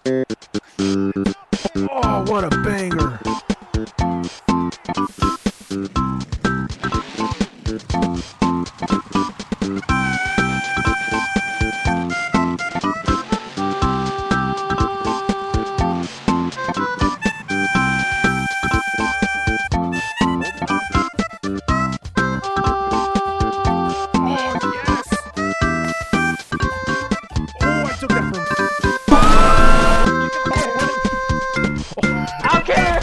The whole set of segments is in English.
Oh, what a banger! Oh, yes! Oh, I took that from. Okay.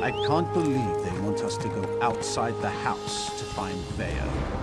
I can't believe they want us to go outside the house to find Veo.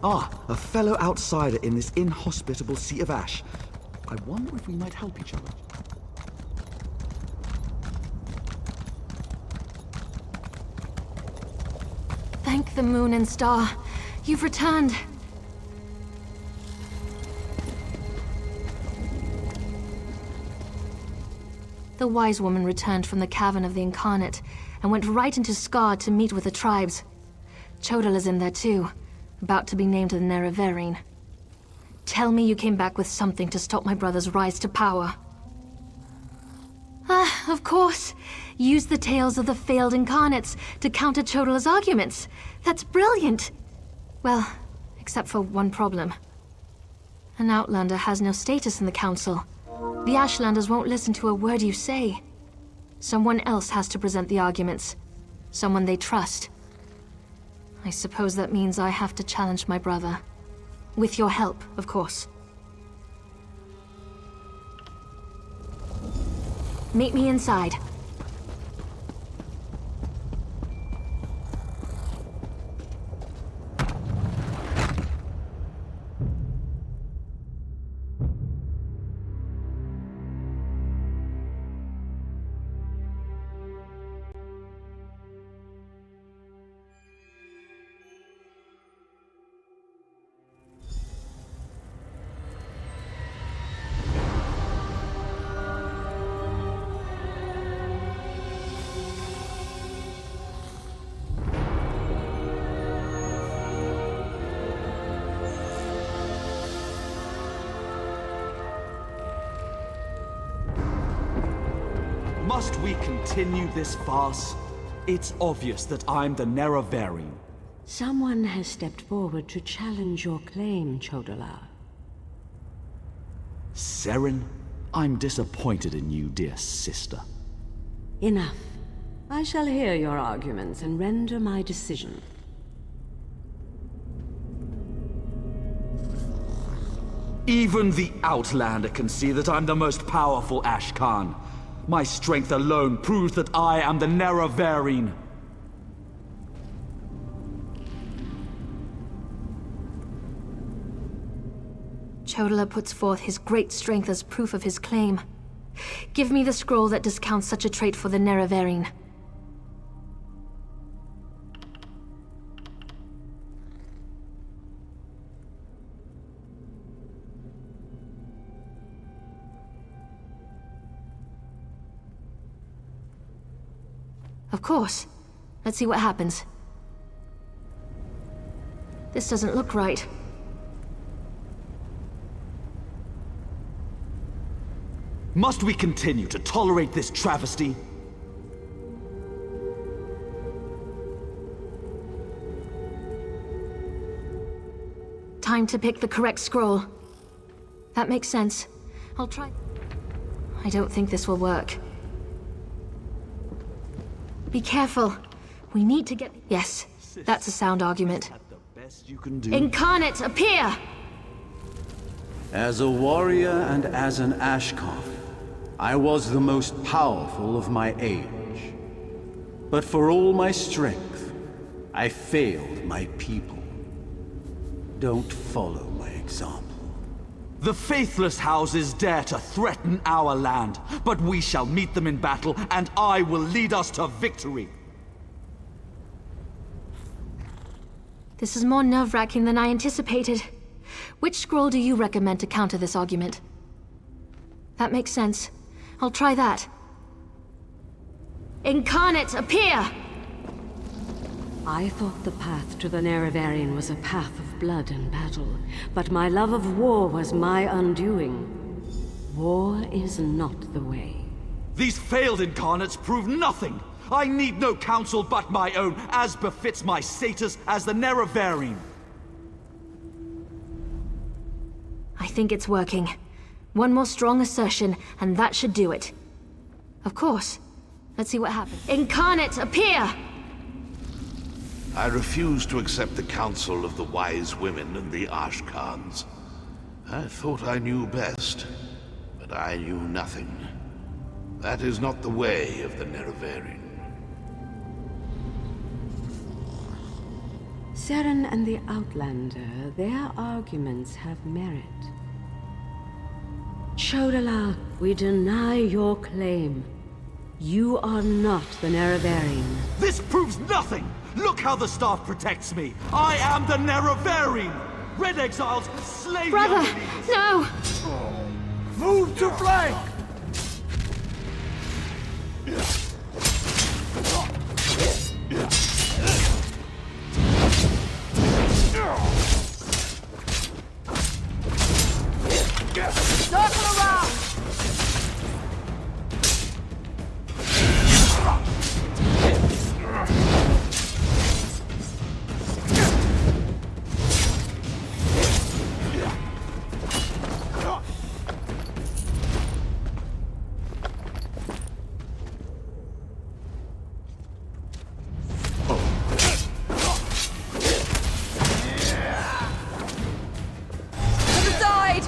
Ah, a fellow outsider in this inhospitable sea of ash. I wonder if we might help each other. Thank the moon and star. You've returned. The wise woman returned from the cavern of the Incarnate and went right into Scar to meet with the tribes. Chodal is in there too, about to be named the Nerevarine. Tell me you came back with something to stop my brother's rise to power. Ah, of course. Use the tales of the failed Incarnates to counter Chodal's arguments. That's brilliant. Well, except for one problem. An Outlander has no status in the Council. The Ashlanders won't listen to a word you say. Someone else has to present the arguments. Someone they trust. I suppose that means I have to challenge my brother. With your help, of course. Meet me inside. Must we continue this farce? It's obvious that I'm the Nerevarine. Someone has stepped forward to challenge your claim, Chodala. Seren, I'm disappointed in you, dear sister. Enough. I shall hear your arguments and render my decision. Even the Outlander can see that I'm the most powerful Ashkan. My strength alone proves that I am the Nerevarine. Chodala puts forth his great strength as proof of his claim. Give me the scroll that discounts such a trait for the Nerevarine. Of course. Let's see what happens. This doesn't look right. Must we continue to tolerate this travesty? Time to pick the correct scroll. That makes sense. I'll try. I don't think this will work. Be careful. We need to get... Yes, that's a sound argument. The best you can do. Incarnate, appear! As a warrior and as an Ashkoff, I was the most powerful of my age. But for all my strength, I failed my people. Don't follow my example. The faithless houses dare to threaten our land, but we shall meet them in battle, and I will lead us to victory. This is more nerve-wracking than I anticipated. Which scroll do you recommend to counter this argument? That makes sense. I'll try that. Incarnate, appear! I thought the path to the Nerevarine was a path of blood and battle, but my love of war was my undoing. War is not the way. These failed incarnates prove nothing. I need no counsel but my own, as befits my status as the Nerevarine. I think it's working. One more strong assertion, and that should do it. Of course. Let's see what happens. Incarnate, appear! I refuse to accept the counsel of the wise women and the Ashkans. I thought I knew best, but I knew nothing. That is not the way of the Nerevarine. Seren and the Outlander, their arguments have merit. Chodala, we deny your claim. You are not the Nerevarine. This proves nothing! Look how the staff protects me! I am the Nerevarine! Red Exiles, slay the Brother, unbelievers! no! Move to flank! Circle around! To the side!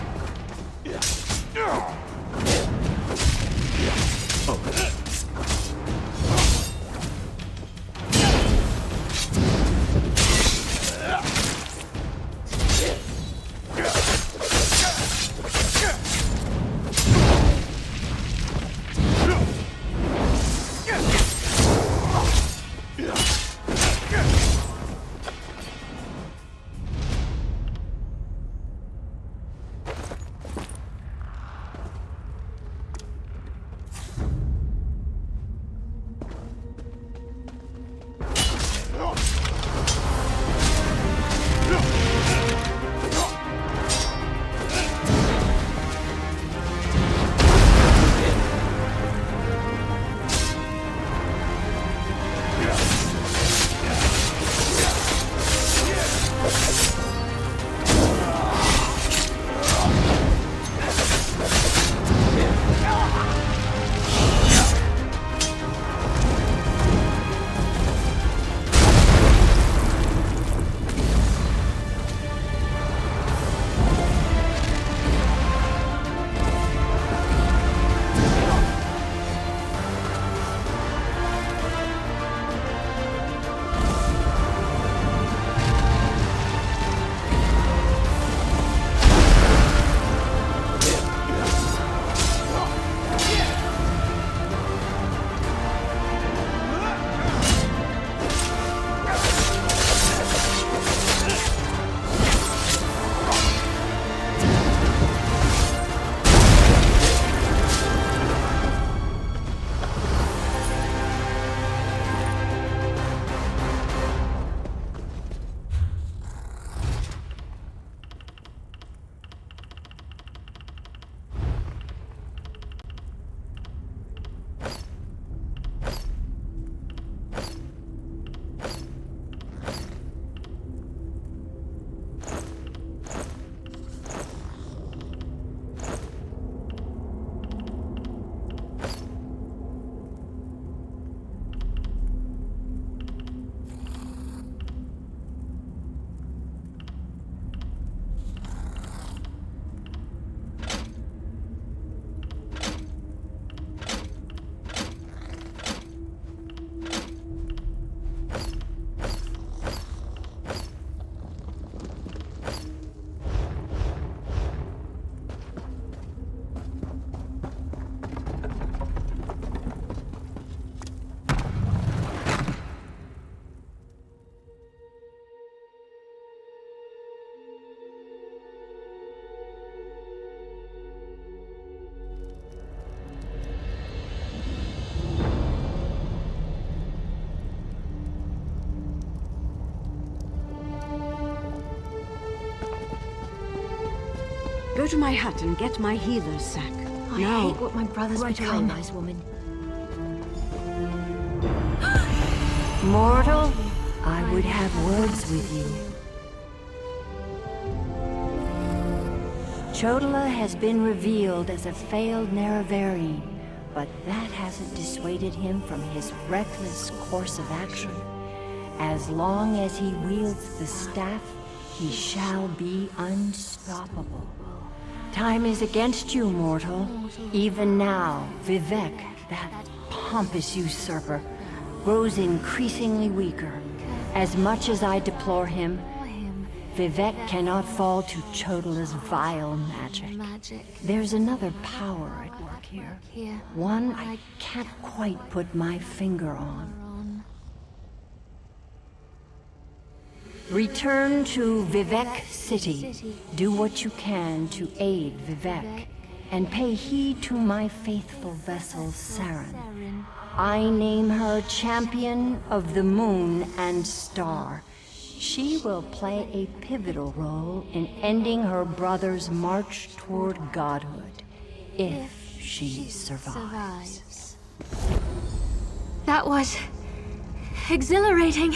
Go to my hut and get my healer's sack. I hate what my brother's become. Nice woman. Mortal, I would have words with you. Chodala has been revealed as a failed Nerevarine, but that hasn't dissuaded him from his reckless course of action. As long as he wields the staff, he shall be unstoppable. Time is against you, mortal. Even now, Vivek, that pompous usurper, grows increasingly weaker. As much as I deplore him, Vivek cannot fall to Chodala's vile magic. There's another power at work here. One I can't quite put my finger on. Return to Vivek City. Do what you can to aid Vivek, and pay heed to my faithful vessel, Saren. I name her Champion of the Moon and Star. She will play a pivotal role in ending her brother's march toward godhood, if she survives. That was exhilarating.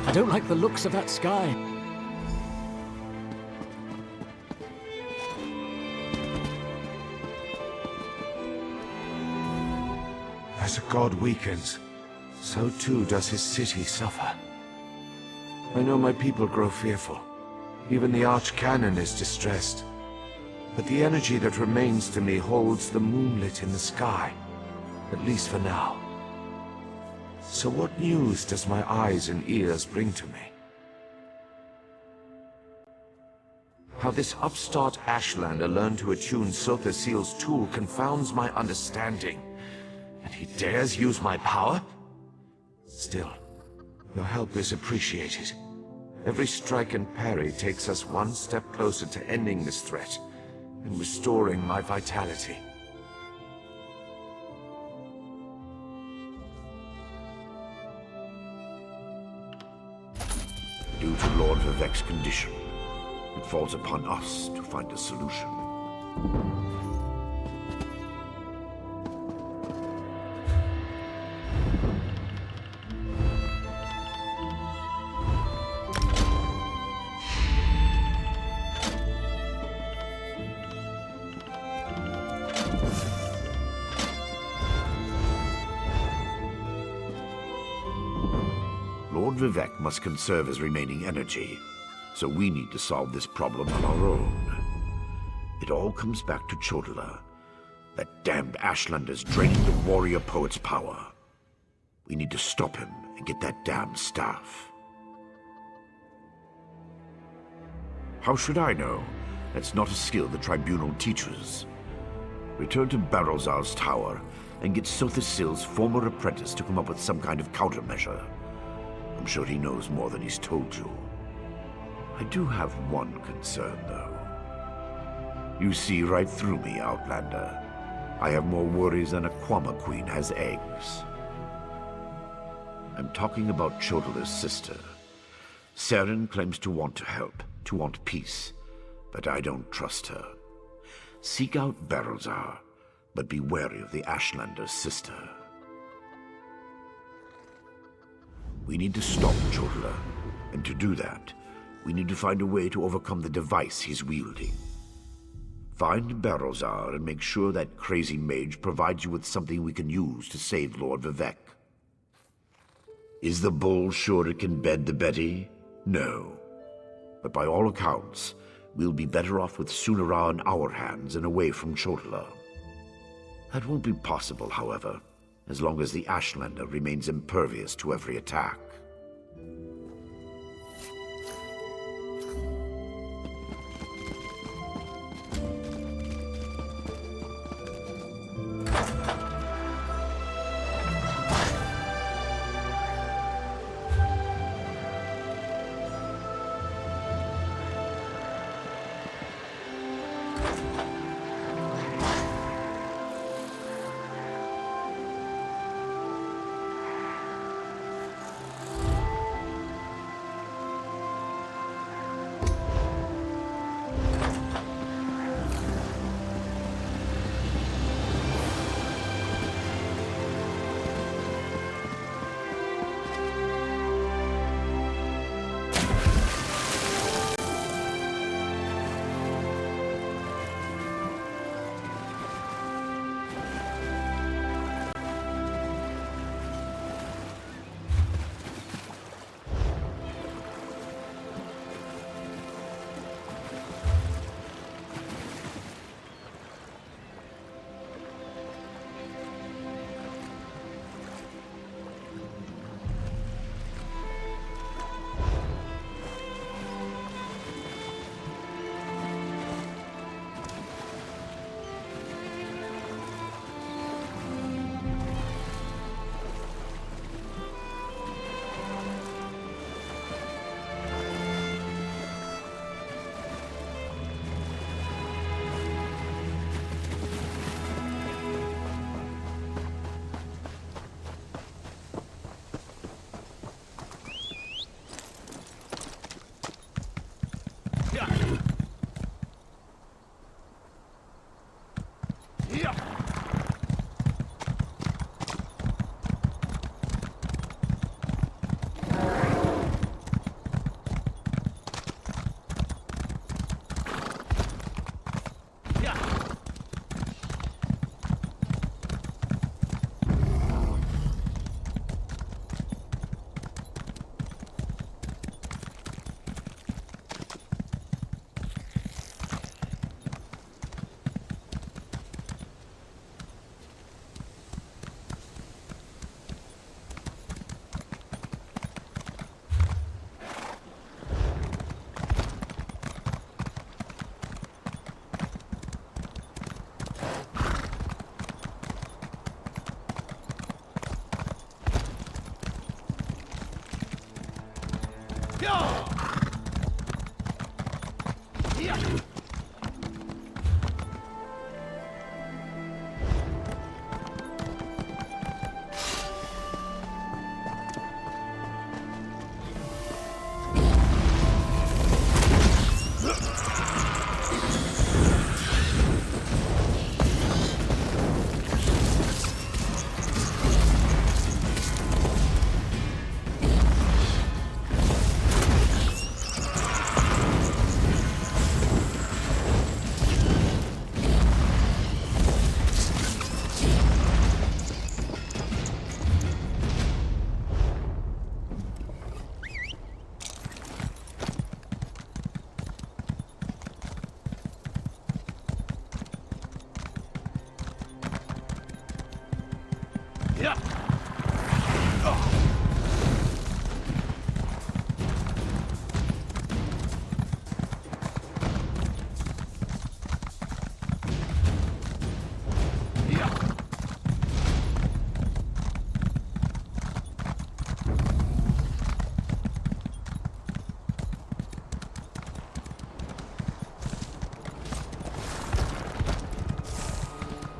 I don't like the looks of that sky. As a god weakens, so too does his city suffer. I know my people grow fearful. Even the Archcanon is distressed. But the energy that remains to me holds the moonlit in the sky, at least for now. So what news does my eyes and ears bring to me? How this upstart Ashlander learned to attune Sotha Seal's tool confounds my understanding. And he dares use my power? Still, your help is appreciated. Every strike and parry takes us one step closer to ending this threat and restoring my vitality. Due to Lord Vivek's condition, it falls upon us to find a solution. Lord Vivek must conserve his remaining energy, so we need to solve this problem on our own. It all comes back to Chodala. That damned Ashlander's draining the warrior poet's power. We need to stop him and get that damned staff. How should I know? That's not a skill the Tribunal teaches. Return to Barrelzar's tower and get Sotha Seal's former apprentice to come up with some kind of countermeasure. I'm sure he knows more than he's told you. I do have one concern, though. You see right through me, Outlander. I have more worries than a Kwama Queen has eggs. I'm talking about Chodala's sister. Seren claims to want to help, to want peace, but I don't trust her. Seek out Barrelzar, but be wary of the Ashlander's sister. We need to stop Chodala, and to do that, we need to find a way to overcome the device he's wielding. Find Barrelzar and make sure that crazy mage provides you with something we can use to save Lord Vivec. Is the bull sure it can bed the Betty? No. But by all accounts, we'll be better off with Sunara in our hands and away from Chodala. That won't be possible, however, as long as the Ashlander remains impervious to every attack.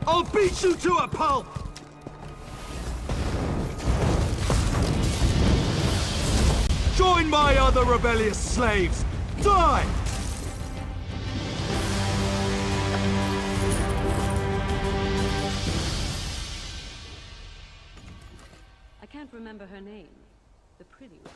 I'll beat you to a pulp! Join my other rebellious slaves! Die! I can't remember her name. The pretty one.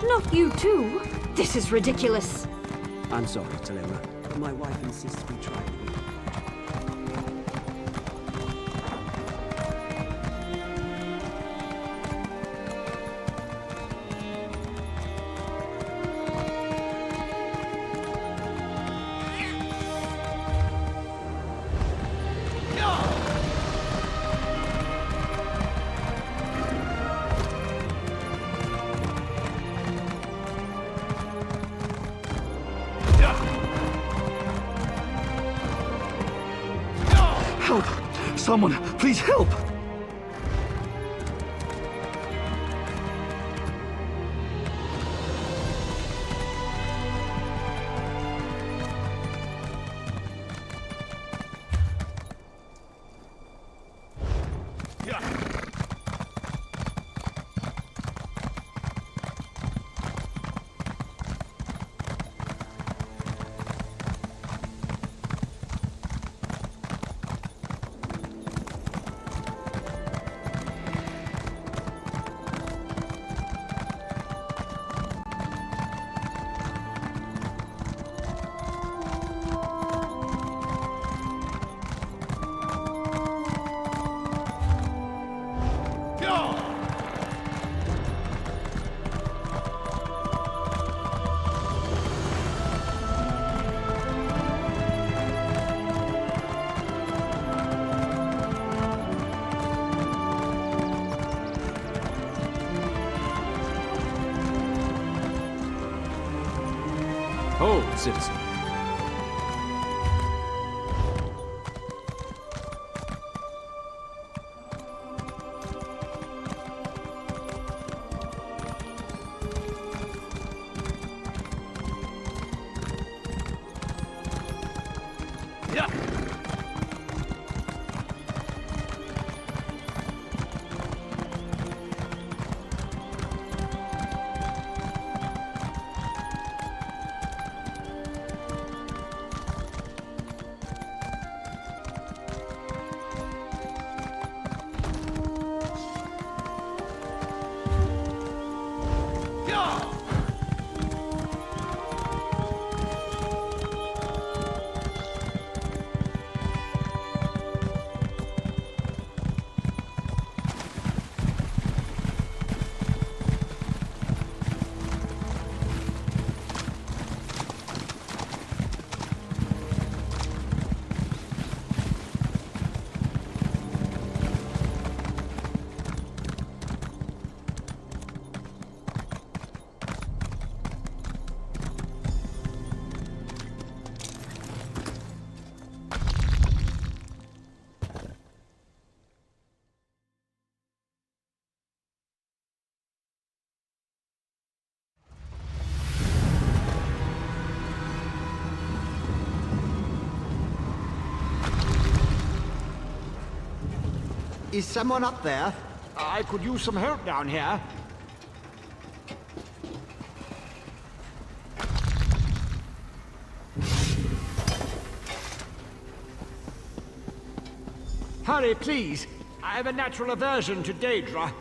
Not you too! This is ridiculous! I'm sorry, Talema. My wife insists we try it. Help! Someone, please help! Hold, citizen. Is someone up there? I could use some help down here. Hurry, please. I have a natural aversion to Daedra.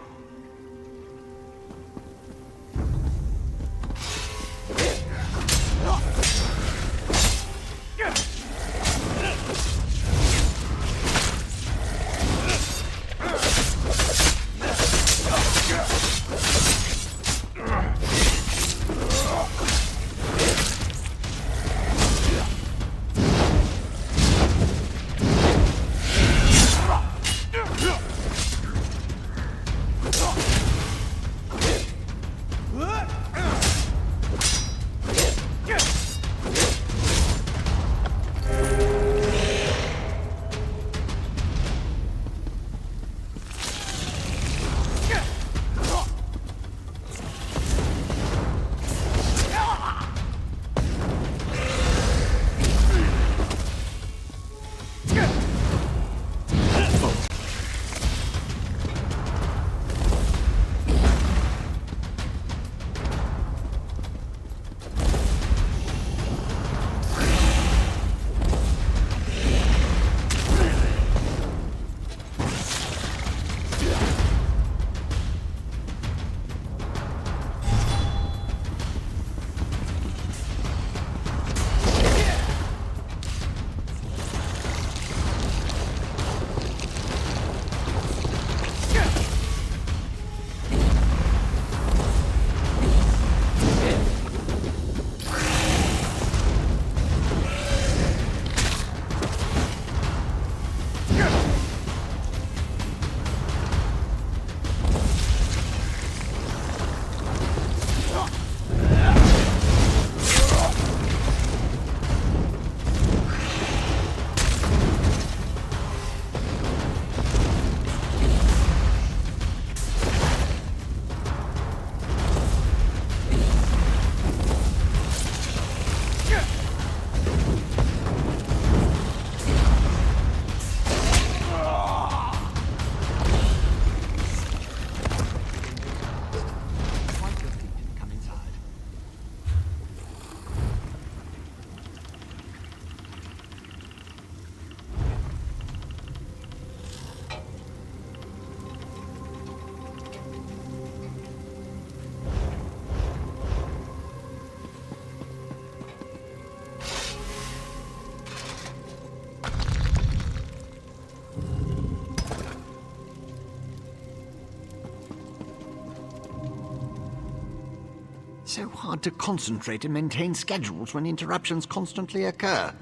So hard to concentrate and maintain schedules when interruptions constantly occur.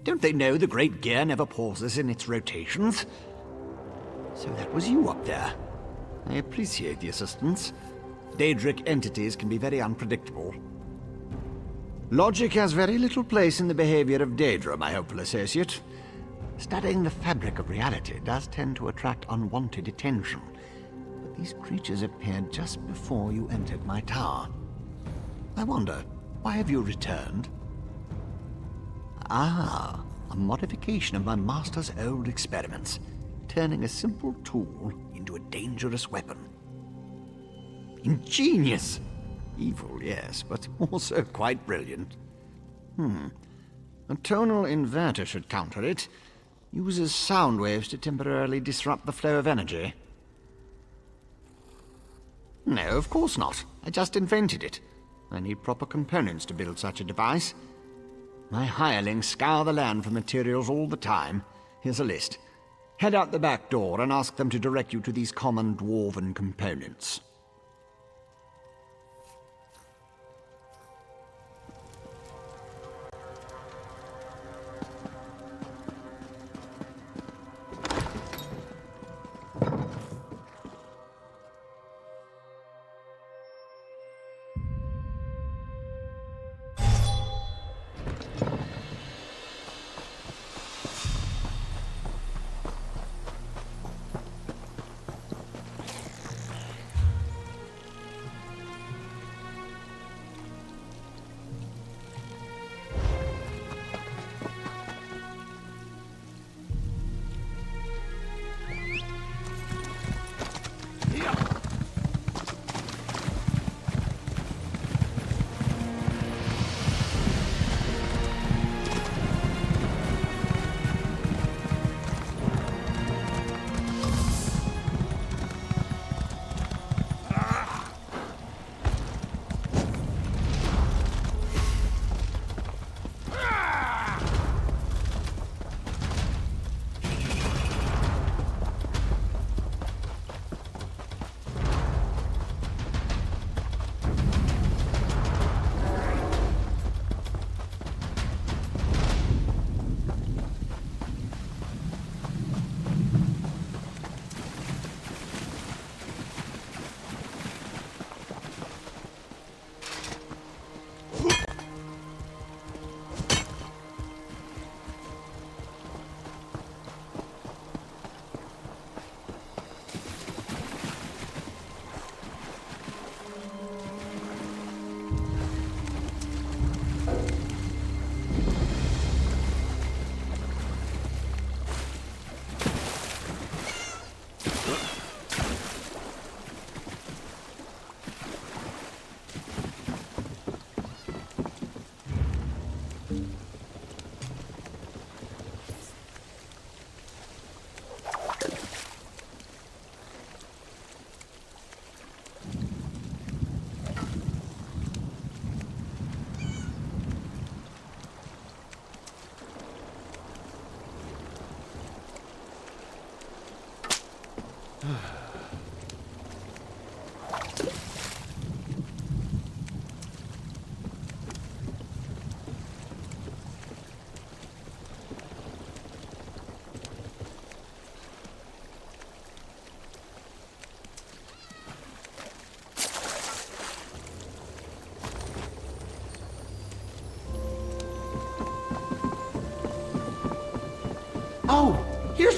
Don't they know the Great Gear never pauses in its rotations? So that was you up there. I appreciate the assistance. Daedric entities can be very unpredictable. Logic has very little place in the behavior of Daedra, my hopeful associate. Studying the fabric of reality does tend to attract unwanted attention. But these creatures appeared just before you entered my tower. I wonder, why have you returned? Ah, a modification of my master's old experiments, turning a simple tool into a dangerous weapon. Ingenious! Evil, yes, but also quite brilliant. A tonal inverter should counter it. Uses sound waves to temporarily disrupt the flow of energy. No, of course not. I just invented it. I need proper components to build such a device. My hirelings scour the land for materials all the time. Here's a list. Head out the back door and ask them to direct you to these common dwarven components.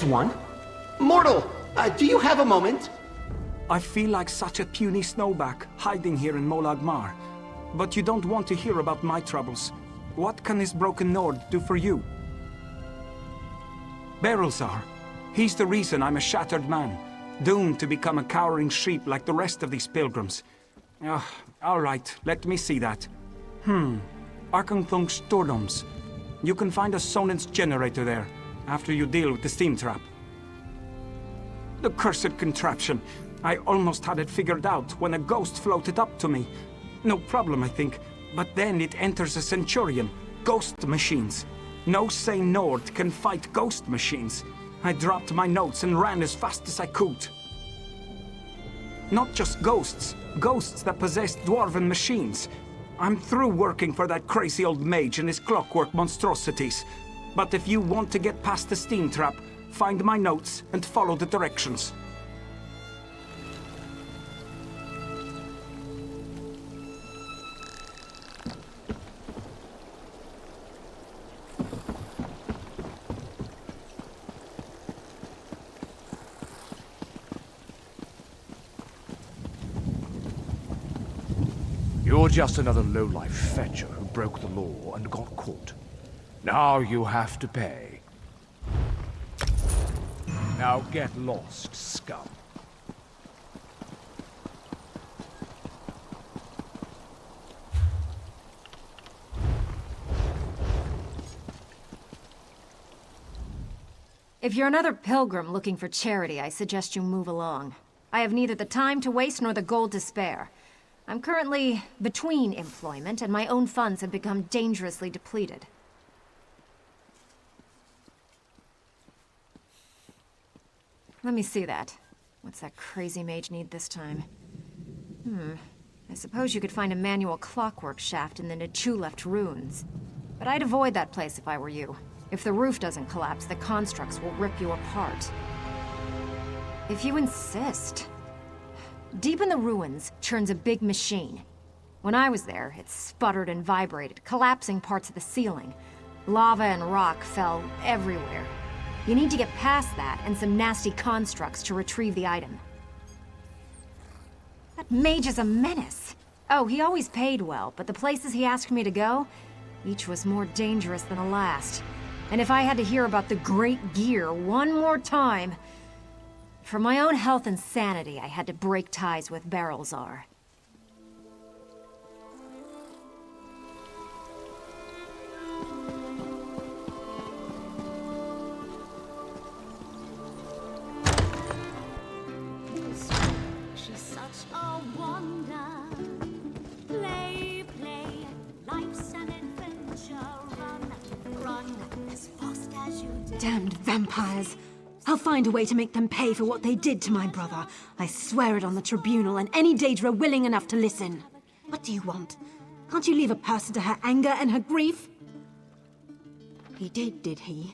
one? Mortal, do you have a moment? I feel like such a puny snowback, hiding here in Molag Mar. But you don't want to hear about my troubles. What can this broken Nord do for you? Berylzar. He's the reason I'm a shattered man, doomed to become a cowering sheep like the rest of these pilgrims. All right, let me see that. Arkanthung Stordoms. You can find a Sonance generator there, after you deal with the steam trap. The cursed contraption. I almost had it figured out when a ghost floated up to me. No problem, I think. But then it enters a Centurion. Ghost machines. No sane Nord can fight ghost machines. I dropped my notes and ran as fast as I could. Not just ghosts. Ghosts that possess dwarven machines. I'm through working for that crazy old mage and his clockwork monstrosities. But if you want to get past the steam trap, find my notes and follow the directions. You're just another lowlife fetcher who broke the law and got caught. Now you have to pay. Now get lost, scum. If you're another pilgrim looking for charity, I suggest you move along. I have neither the time to waste nor the gold to spare. I'm currently between employment, and my own funds have become dangerously depleted. Let me see that. What's that crazy mage need this time? I suppose you could find a manual clockwork shaft in the Nichuleft ruins. But I'd avoid that place if I were you. If the roof doesn't collapse, the constructs will rip you apart. If you insist. Deep in the ruins churns a big machine. When I was there, it sputtered and vibrated, collapsing parts of the ceiling. Lava and rock fell everywhere. You need to get past that and some nasty constructs to retrieve the item. That mage is a menace. Oh, he always paid well, but the places he asked me to go, each was more dangerous than the last. And if I had to hear about the Great Gear one more time... For my own health and sanity, I had to break ties with Berylzar. She's such a wonder. Play, play, life's an adventure. Run, run, as fast as you dare. Damned vampires. I'll find a way to make them pay for what they did to my brother. I swear it on the tribunal and any Daedra willing enough to listen. What do you want? Can't you leave a person to her anger and her grief? He did he?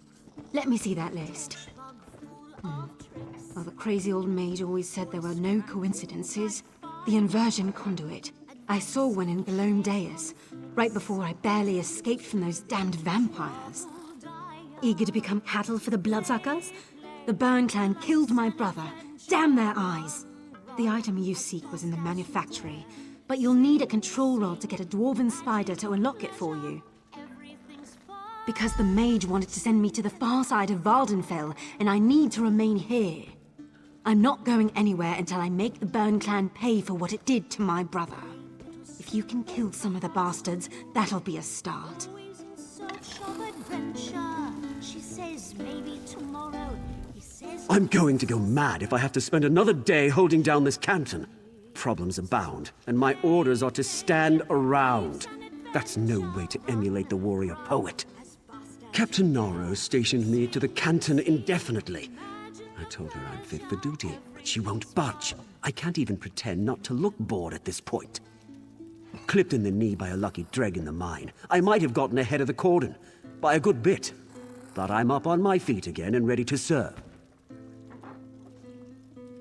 Let me see that list. Well, the crazy old mage always said there were no coincidences. The inversion conduit. I saw one in Galone Deus, right before I barely escaped from those damned vampires. Eager to become cattle for the bloodsuckers? The Burn clan killed my brother. Damn their eyes! The item you seek was in the manufactory, but you'll need a control rod to get a dwarven spider to unlock it for you. Because the mage wanted to send me to the far side of Vardenfell, and I need to remain here. I'm not going anywhere until I make the Burn clan pay for what it did to my brother. If you can kill some of the bastards, that'll be a start. She says maybe tomorrow. I'm going to go mad if I have to spend another day holding down this canton. Problems abound, and my orders are to stand around. That's no way to emulate the warrior poet. Captain Naro stationed me to the canton indefinitely. I told her I'm fit for duty, but she won't budge. I can't even pretend not to look bored at this point. Clipped in the knee by a lucky dreg in the mine, I might have gotten ahead of the cordon, by a good bit. But I'm up on my feet again and ready to serve.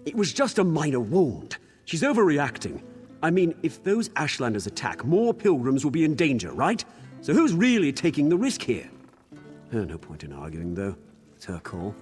It was just a minor wound. She's overreacting. I mean, if those Ashlanders attack, more pilgrims will be in danger, right? So who's really taking the risk here? No point in arguing, though. It's her call.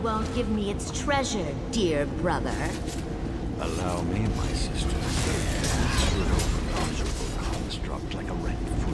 Won't give me its treasure, dear brother. Allow me, my sister. This little miserable construct like a red fruit.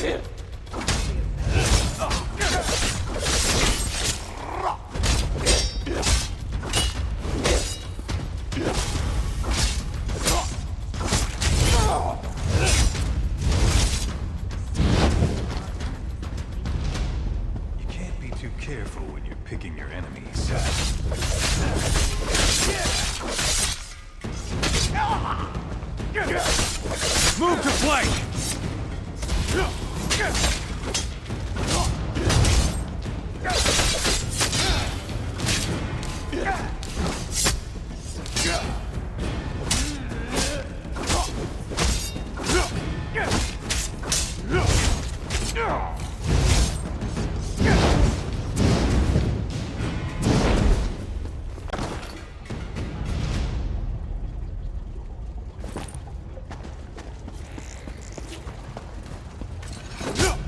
You can't be too careful when you're picking your enemies. Move to flank!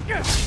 Yeah!